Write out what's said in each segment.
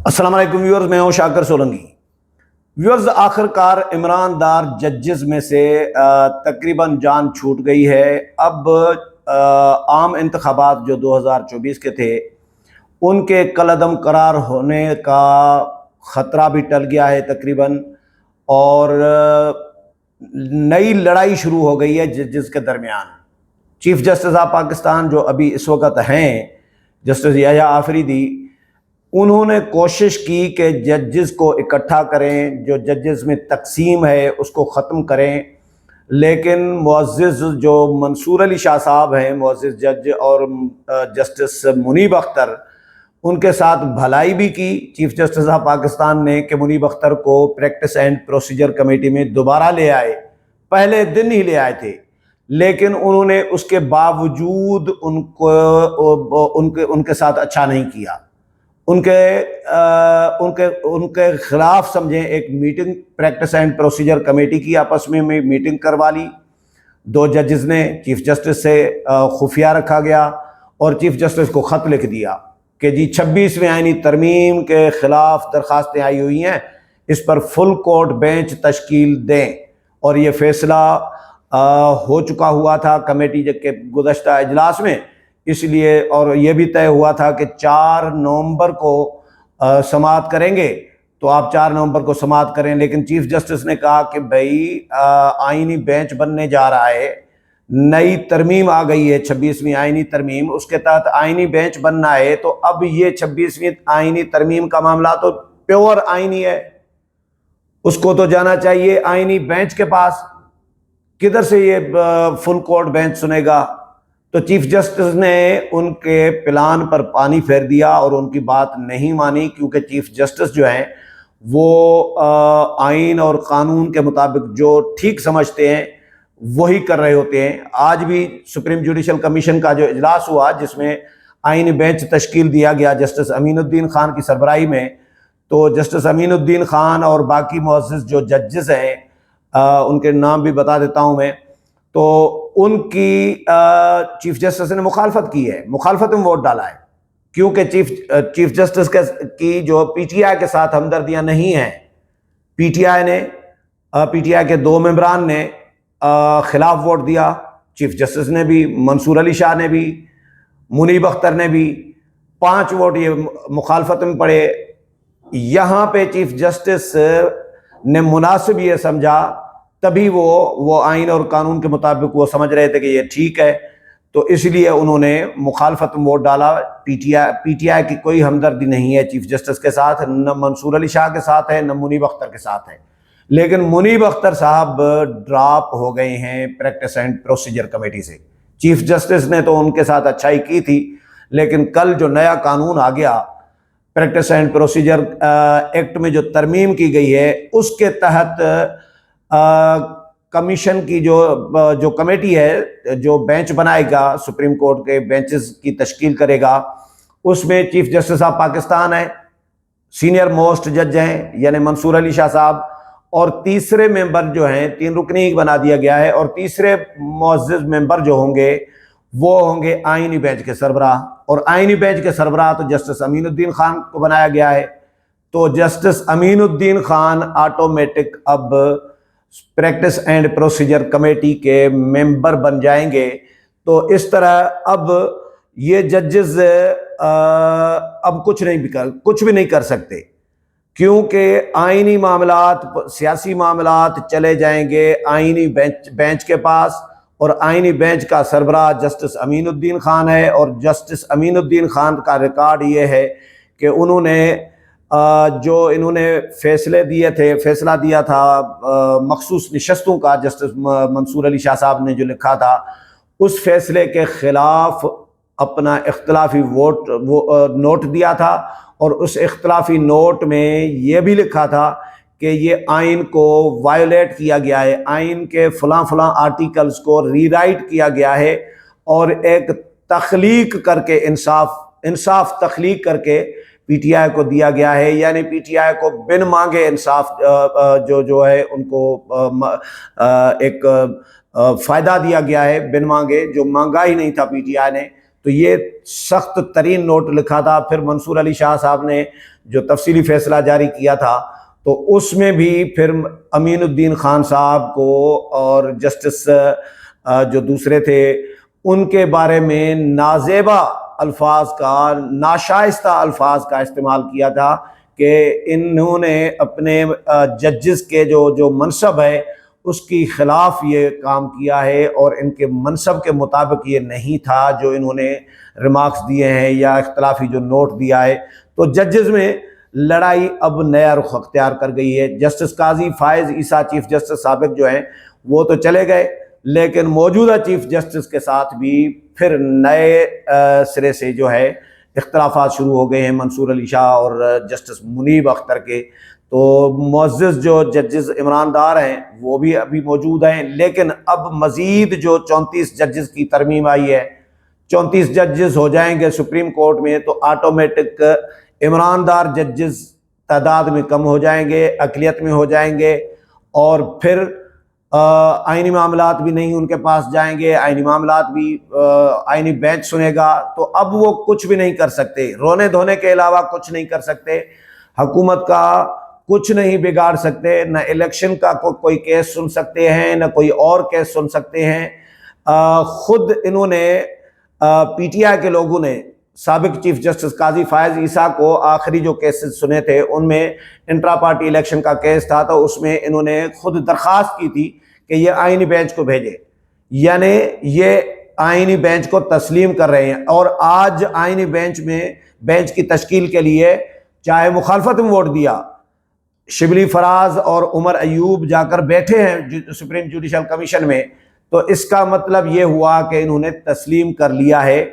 السلام علیکم ویورز، میں ہوں شاکر سولنگی۔ ویورز، آخر کار عمران دار ججز میں سے تقریباً جان چھوٹ گئی ہے۔ اب عام انتخابات جو 2024 کے تھے ان کے کالعدم قرار ہونے کا خطرہ بھی ٹل گیا ہے تقریباً، اور نئی لڑائی شروع ہو گئی ہے ججز کے درمیان۔ چیف جسٹس آف پاکستان جو ابھی اس وقت ہیں، جسٹس یحییٰ آفریدی، انہوں نے کوشش کی کہ ججز کو اکٹھا کریں، جو ججز میں تقسیم ہے اس کو ختم کریں، لیکن معزز جو منصور علی شاہ صاحب ہیں، معزز جج، اور جسٹس منیب اختر، ان کے ساتھ بھلائی بھی کی چیف جسٹس آف پاکستان نے کہ منیب اختر کو پریکٹس اینڈ پروسیجر کمیٹی میں دوبارہ لے آئے۔ پہلے دن ہی لے آئے تھے، لیکن انہوں نے اس کے باوجود ان کے ساتھ اچھا نہیں کیا۔ ان کے خلاف سمجھیں ایک meeting practice and procedure committee کی آپس میں میٹنگ کروا لی، دو ججز نے، چیف جسٹس سے خفیہ رکھا گیا، اور چیف جسٹس کو خط لکھ دیا کہ جی 26ویں آئینی ترمیم کے خلاف درخواستیں آئی ہوئی ہیں، اس پر فل کورٹ بینچ تشکیل دیں۔ اور یہ فیصلہ ہو چکا ہوا تھا کمیٹی کے گزشتہ اجلاس میں، اس لیے، اور یہ بھی طے ہوا تھا کہ 4 نومبر کو سماعت کریں گے، تو آپ 4 نومبر کو سماعت کریں۔ لیکن چیف جسٹس نے کہا کہ بھائی آئینی بینچ بننے جا رہا ہے، نئی ترمیم آ گئی ہے، 26ویں آئینی ترمیم، اس کے تحت آئینی بینچ بننا ہے، تو اب یہ 26ویں آئینی ترمیم کا معاملہ تو پیور آئینی ہے، اس کو تو جانا چاہیے آئینی بینچ کے پاس، کدھر سے یہ فل کورٹ بینچ سنے گا؟ تو چیف جسٹس نے ان کے پلان پر پانی پھیر دیا اور ان کی بات نہیں مانی، کیونکہ چیف جسٹس جو ہیں وہ آئین اور قانون کے مطابق جو ٹھیک سمجھتے ہیں وہی کر رہے ہوتے ہیں۔ آج بھی سپریم جوڈیشل کمیشن کا جو اجلاس ہوا، جس میں آئینی بینچ تشکیل دیا گیا جسٹس امین الدین خان کی سربراہی میں، تو جسٹس امین الدین خان اور باقی معزز جو ججز ہیں، ان کے نام بھی بتا دیتا ہوں میں، تو ان کی چیف جسٹس نے مخالفت کی ہے، مخالفت میں ووٹ ڈالا ہے، کیونکہ چیف جسٹس کی جو پی ٹی آئی کے ساتھ ہمدردیاں نہیں ہیں۔ پی ٹی آئی کے 2 ممبران نے خلاف ووٹ دیا، چیف جسٹس نے بھی، منصور علی شاہ نے بھی، منیب اختر نے بھی، 5 ووٹ یہ مخالفت میں پڑے۔ یہاں پہ چیف جسٹس نے مناسب یہ سمجھا، تبھی وہ آئین اور قانون کے مطابق وہ سمجھ رہے تھے کہ یہ ٹھیک ہے، تو اس لیے انہوں نے مخالفت میں ووٹ ڈالا۔ پی ٹی آئی کی کوئی ہمدردی نہیں ہے چیف جسٹس کے ساتھ، نہ منصور علی شاہ کے ساتھ ہے، نہ منیب اختر کے ساتھ ہے۔ لیکن منیب اختر صاحب ڈراپ ہو گئے ہیں پریکٹس اینڈ پروسیجر کمیٹی سے۔ چیف جسٹس نے تو ان کے ساتھ اچھائی کی تھی، لیکن کل جو نیا قانون آ گیا، پریکٹس اینڈ پروسیجر ایکٹ میں جو ترمیم کی گئی ہے، اس کے تحت کمیشن کی جو کمیٹی ہے، جو بینچ بنائے گا، سپریم کورٹ کے بینچز کی تشکیل کرے گا، اس میں چیف جسٹس آف پاکستان ہے، سینئر موسٹ جج ہیں یعنی منصور علی شاہ صاحب، اور تیسرے ممبر جو ہیں، 3 رکنی بنا دیا گیا ہے، اور تیسرے معزز ممبر جو ہوں گے وہ ہوں گے آئینی بینچ کے سربراہ، اور آئینی بینچ کے سربراہ تو جسٹس امین الدین خان کو بنایا گیا ہے۔ تو جسٹس امین الدین خان آٹومیٹک اب پریکٹس اینڈ پروسیجر کمیٹی کے ممبر بن جائیں گے۔ تو اس طرح اب یہ ججز اب کچھ بھی نہیں کر سکتے، کیونکہ آئینی معاملات، سیاسی معاملات چلے جائیں گے آئینی بینچ کے پاس، اور آئینی بینچ کا سربراہ جسٹس امین الدین خان ہے، اور جسٹس امین الدین خان کا ریکارڈ یہ ہے کہ انہوں نے فیصلہ دیا تھا مخصوص نشستوں کا، جسٹس منصور علی شاہ صاحب نے جو لکھا تھا، اس فیصلے کے خلاف اپنا اختلافی نوٹ دیا تھا، اور اس اختلافی نوٹ میں یہ بھی لکھا تھا کہ یہ آئین کو وائلیٹ کیا گیا ہے، آئین کے فلاں آرٹیکلز کو ری رائٹ کیا گیا ہے، اور ایک تخلیق کر کے انصاف تخلیق کر کے پی ٹی آئی کو دیا گیا ہے، یعنی پی ٹی آئی کو بن مانگے انصاف جو ہے ان کو ایک فائدہ دیا گیا ہے، بن مانگے، جو مانگا ہی نہیں تھا پی ٹی آئی نے، تو یہ سخت ترین نوٹ لکھا تھا۔ پھر منصور علی شاہ صاحب نے جو تفصیلی فیصلہ جاری کیا تھا تو اس میں بھی پھر امین الدین خان صاحب کو اور جسٹس جو دوسرے تھے ان کے بارے میں نازیبا الفاظ کا، ناشائستہ الفاظ کا استعمال کیا تھا کہ انہوں نے اپنے ججز کے جو منصب ہے اس کی خلاف یہ کام کیا ہے، اور ان کے منصب کے مطابق یہ نہیں تھا جو انہوں نے ریمارکس دیے ہیں یا اختلافی جو نوٹ دیا ہے۔ تو ججز میں لڑائی اب نیا رخ اختیار کر گئی ہے۔ جسٹس قاضی فائز عیسیٰ چیف جسٹس سابق جو ہیں وہ تو چلے گئے، لیکن موجودہ چیف جسٹس کے ساتھ بھی پھر نئے سرے سے جو ہے اختلافات شروع ہو گئے ہیں، منصور علی شاہ اور جسٹس منیب اختر کے۔ تو معزز جو ججز عمران ڈار ہیں وہ بھی ابھی موجود ہیں، لیکن اب مزید جو 34 ججز کی ترمیم آئی ہے، 34 ججز ہو جائیں گے سپریم کورٹ میں، تو آٹومیٹک عمران ڈار ججز تعداد میں کم ہو جائیں گے، اقلیت میں ہو جائیں گے، اور پھر آئینی معاملات بھی نہیں ان کے پاس جائیں گے، آئینی معاملات بھی آئینی بینچ سنے گا۔ تو اب وہ کچھ بھی نہیں کر سکتے، رونے دھونے کے علاوہ کچھ نہیں کر سکتے، حکومت کا کچھ نہیں بگاڑ سکتے، نہ الیکشن کا کوئی کیس سن سکتے ہیں، نہ کوئی اور کیس سن سکتے ہیں۔ خود انہوں نے پی ٹی آئی کے لوگوں نے سابق چیف جسٹس قاضی فائز عیسیٰ کو آخری جو کیسز سنے تھے ان میں انٹرا پارٹی الیکشن کا کیس تھا، تو اس میں انہوں نے خود درخواست کی تھی کہ یہ آئینی بینچ کو بھیجے، یعنی یہ آئینی بینچ کو تسلیم کر رہے ہیں۔ اور آج آئینی بینچ کی تشکیل کے لیے چاہے مخالفت میں ووٹ دیا، شبلی فراز اور عمر ایوب جا کر بیٹھے ہیں سپریم جوڈیشل کمیشن میں، تو اس کا مطلب یہ ہوا کہ انہوں نے تسلیم کر لیا ہے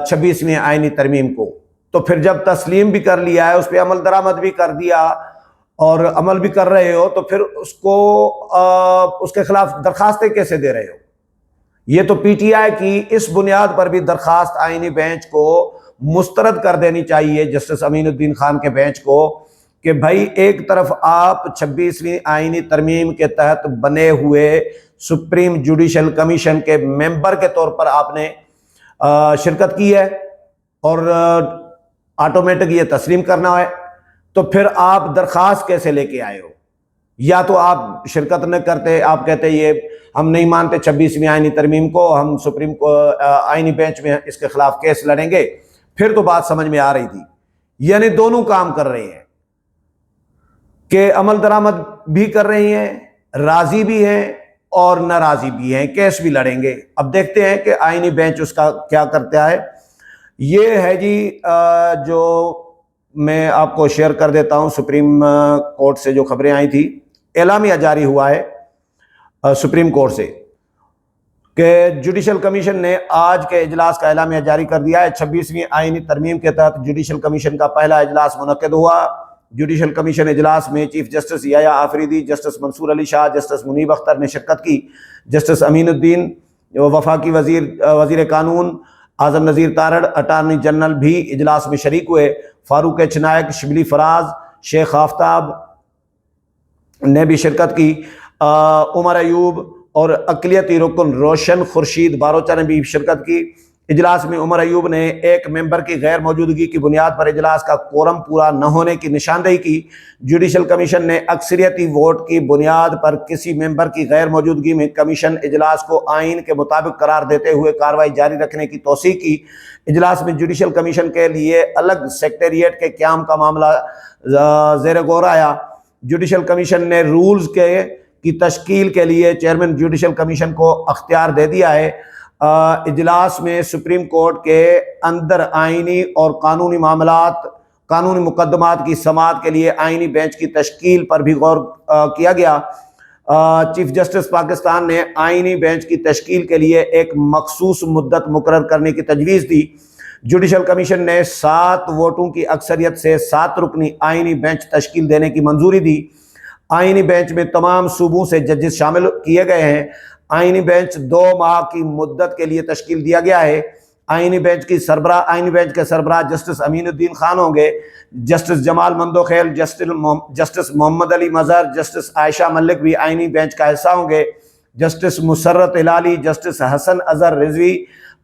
26ویں آئینی ترمیم کو۔ تو پھر جب تسلیم بھی کر لیا ہے، اس پہ عمل درآمد بھی کر دیا اور عمل بھی کر رہے ہو، تو پھر اس کے خلاف درخواستیں کیسے دے رہے ہو؟ یہ تو پی ٹی آئی کی اس بنیاد پر بھی درخواست آئینی بینچ کو مسترد کر دینی چاہیے، جسٹس امین الدین خان کے بینچ کو، کہ بھائی ایک طرف آپ 26ویں آئینی ترمیم کے تحت بنے ہوئے سپریم جوڈیشل کمیشن کے ممبر کے طور پر آپ نے شرکت کی ہے اور آٹومیٹک یہ تسلیم کرنا ہے، تو پھر آپ درخواست کیسے لے کے آئے ہو؟ یا تو آپ شرکت نہ کرتے، آپ کہتے یہ ہم نہیں مانتے 26ویں آئینی ترمیم کو، ہم سپریم کو آئینی بینچ میں اس کے خلاف کیس لڑیں گے، پھر تو بات سمجھ میں آ رہی تھی۔ یعنی دونوں کام کر رہے ہیں کہ عمل درآمد بھی کر رہی ہیں، راضی بھی ہیں اور ناراضی بھی ہیں، کیس بھی لڑیں گے۔ اب دیکھتے ہیں کہ آئینی بینچ اس کا کیا کرتا ہے۔ یہ ہے جی جو میں آپ کو شیئر کر دیتا ہوں، سپریم کورٹ سے جو خبریں آئی تھی، اعلامیہ جاری ہوا ہے سپریم کورٹ سے کہ جوڈیشل کمیشن نے آج کے اجلاس کا اعلامیہ جاری کر دیا ہے۔ 26ویں آئینی ترمیم کے تحت جوڈیشل کمیشن کا پہلا اجلاس منعقد ہوا۔ جوڈیشل کمیشن اجلاس میں چیف جسٹس یحییٰ آفریدی، جسٹس منصور علی شاہ، جسٹس منیب اختر نے شرکت کی۔ جسٹس امین الدین وفاقی وزیر قانون، اعظم نذیر تارڑ اٹارنی جنرل بھی اجلاس میں شریک ہوئے۔ فاروق ایچ نائک، شبلی فراز، شیخ آفتاب نے بھی شرکت کی۔ عمر ایوب اور اقلیتی رکن روشن خورشید باروچا نے بھی شرکت کی۔ اجلاس میں عمر ایوب نے ایک ممبر کی غیر موجودگی کی بنیاد پر اجلاس کا کورم پورا نہ ہونے کی نشاندہی کی۔ جوڈیشل کمیشن نے اکثریتی ووٹ کی بنیاد پر کسی ممبر کی غیر موجودگی میں کمیشن اجلاس کو آئین کے مطابق قرار دیتے ہوئے کارروائی جاری رکھنے کی توثیق کی۔ اجلاس میں جوڈیشل کمیشن کے لیے الگ سیکریٹریٹ کے قیام کا معاملہ زیر غور آیا۔ جوڈیشل کمیشن نے رولز کی تشکیل کے لیے چیئرمین جوڈیشل کمیشن کو اختیار دے دیا ہے۔ اجلاس میں سپریم کورٹ کے اندر آئینی اور قانونی معاملات، قانونی مقدمات کی سماعت کے لیے آئینی بینچ کی تشکیل پر بھی غور کیا گیا۔ چیف جسٹس پاکستان نے آئینی بینچ کی تشکیل کے لیے ایک مخصوص مدت مقرر کرنے کی تجویز دی۔ جوڈیشل کمیشن نے 7 ووٹوں کی اکثریت سے 7 رکنی آئینی بینچ تشکیل دینے کی منظوری دی۔ آئینی بینچ میں تمام صوبوں سے ججز شامل کیے گئے ہیں۔ آئینی بینچ 2 ماہ کی مدت کے لیے تشکیل دیا گیا ہے۔ آئینی بینچ کے سربراہ جسٹس امین الدین خان ہوں گے۔ جسٹس جمال مندوخیل، جسٹس محمد علی مظہر، جسٹس عائشہ ملک بھی آئینی بینچ کا حصہ ہوں گے۔ جسٹس مسرت ہلالی، جسٹس حسن اظہر رضوی،